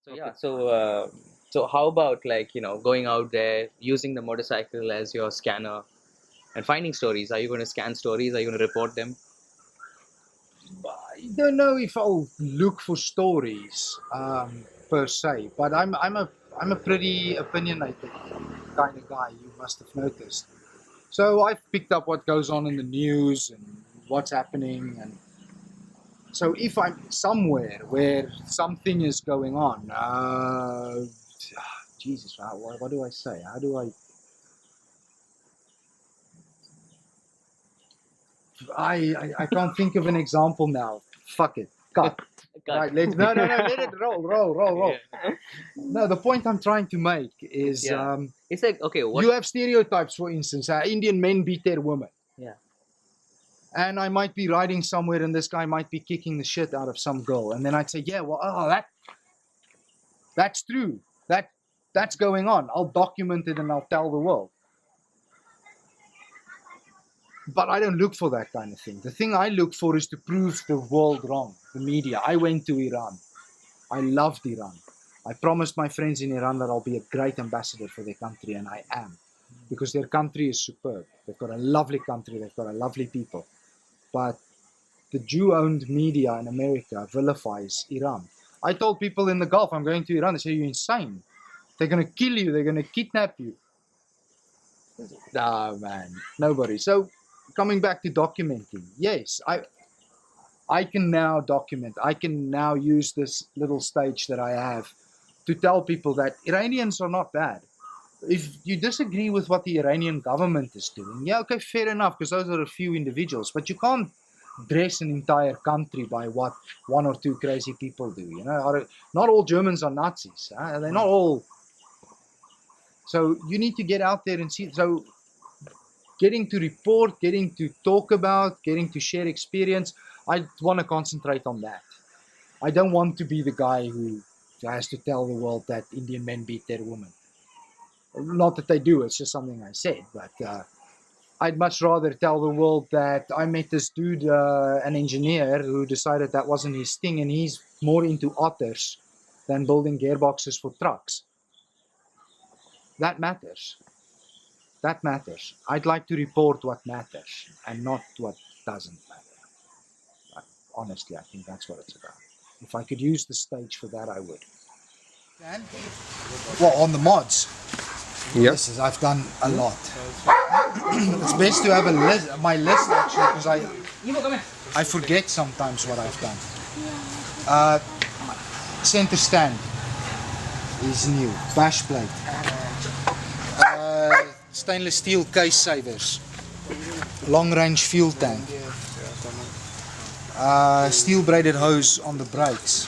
So yeah, so how about like going out there using the motorcycle as your scanner and finding stories? Are you going to scan stories? Are you going to report them? I don't know if I'll look for stories per se, but I'm a pretty opinionated kind of guy. You must have noticed. So I've picked up what goes on in the news and what's happening, and so if I'm somewhere where something is going on, Jesus, what do I say? How do I can't think of an example now. Fuck it. Cut. Cut. Right, let's no, let it roll. Yeah. No, the point I'm trying to make is Yeah. It's like okay, what? you have stereotypes, for instance, Indian men beat their women. Yeah. And I might be riding somewhere and this guy might be kicking the shit out of some girl. And then I'd say, yeah, well, that's true. That's going on. I'll document it and I'll tell the world. But I don't look for that kind of thing. The thing I look for is to prove the world wrong, the media. I went to Iran. I loved Iran. I promised my friends in Iran that I'll be a great ambassador for their country, and I am. Because their country is superb. They've got a lovely country, they've got a lovely people. But the Jew-owned media in America vilifies Iran. I told people in the Gulf, I'm going to Iran, they say, you're insane. They're going to kill you, they're going to kidnap you. Ah, man, nobody. So, coming back to documenting, yes, I can now document. I can now use this little stage that I have to tell people that Iranians are not bad. If you disagree with what the Iranian government is doing, yeah, okay, fair enough, because those are a few individuals. But you can't dress an entire country by what one or two crazy people do. Not all Germans are Nazis. Huh? They're not all. So you need to get out there and see. So getting to report, getting to talk about, getting to share experience, I want to concentrate on that. I don't want to be the guy who has to tell the world that Indian men beat their women. Not that they do, it's just something I said. But I'd much rather tell the world that I met this dude, an engineer, who decided that wasn't his thing, and he's more into otters than building gearboxes for trucks. That matters. That matters. I'd like to report what matters and not what doesn't matter. Honestly, I think that's what it's about. If I could use the stage for that, I would. Well, on the mods, yes, I've done a lot. It's best to have a list, my list actually, because I forget sometimes what I've done. Center stand is new. Bash plate. Stainless steel case savers. Long range fuel tank. Steel braided hose on the brakes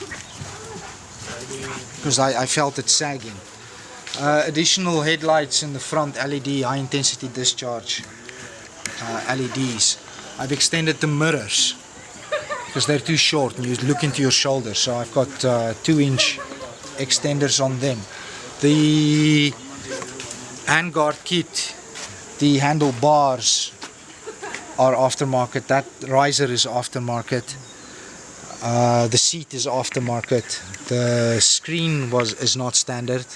because I felt it sagging. Additional headlights in the front, LED, high intensity discharge LEDs. I've extended the mirrors because they're too short and you look into your shoulder, so I've got 2-inch extenders on them. The handguard kit, the handlebars are aftermarket. That riser is aftermarket. The seat is aftermarket. The screen is not standard.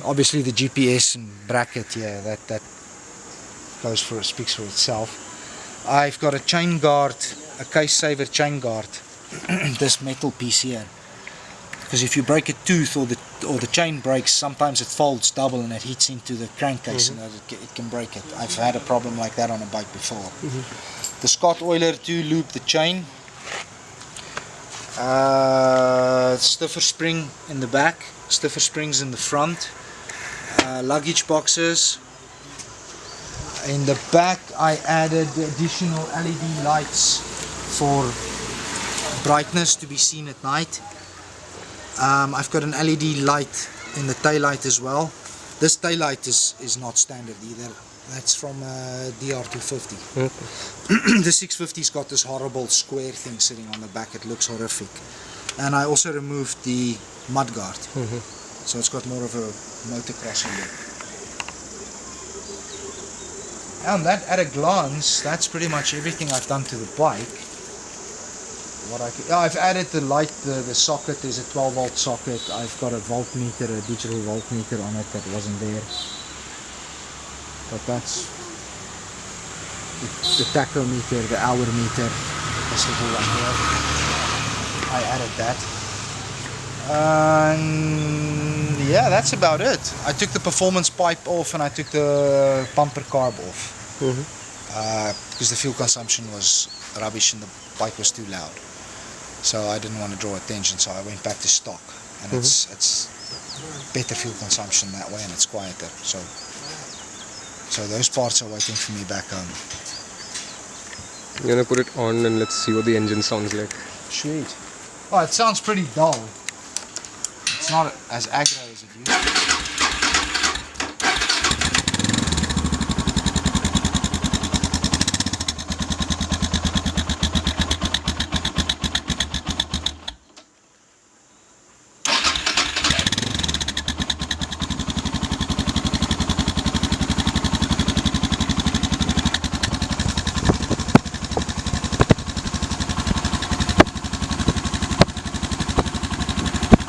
Obviously the GPS and bracket, yeah, that speaks for itself. I've got a chain guard, a case saver chain guard. This metal piece here, because if you break a tooth or the chain breaks, sometimes it folds double and it hits into the crankcase and it can break it. I've had a problem like that on a bike before. The Scott oiler to loop the chain. Stiffer spring in the back, stiffer springs in the front. Luggage boxes. In the back I added additional LED lights for brightness to be seen at night. I've got an LED light in the taillight as well. This taillight is not standard either. That's from DR250. Okay. The 650's got this horrible square thing sitting on the back. It looks horrific. And I also removed the mudguard. So it's got more of a motocrossy look. And that, at a glance, that's pretty much everything I've done to the bike. what I can, yeah, I've added the light, the socket. There's a 12-volt socket. I've got a voltmeter, a digital voltmeter on it that wasn't there. But that's the tachometer, the hour meter. This little one here. I added that. And yeah, that's about it. I took the performance pipe off and I took the bumper carb off. Because the fuel consumption was rubbish and the bike was too loud. So I didn't want to draw attention, so I went back to stock. And it's better fuel consumption that way, and it's quieter. So those parts are waiting for me back home. I'm gonna put it on and let's see what the engine sounds like. Sweet. Oh, it sounds pretty dull. It's not as aggro as it used to be.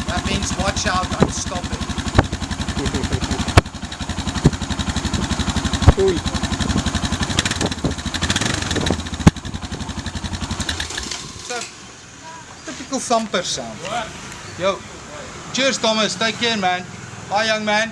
That means watch out, I'm stopping. Cool. It's a typical thumper sound. Yo, cheers Thomas, take care man. Bye young man.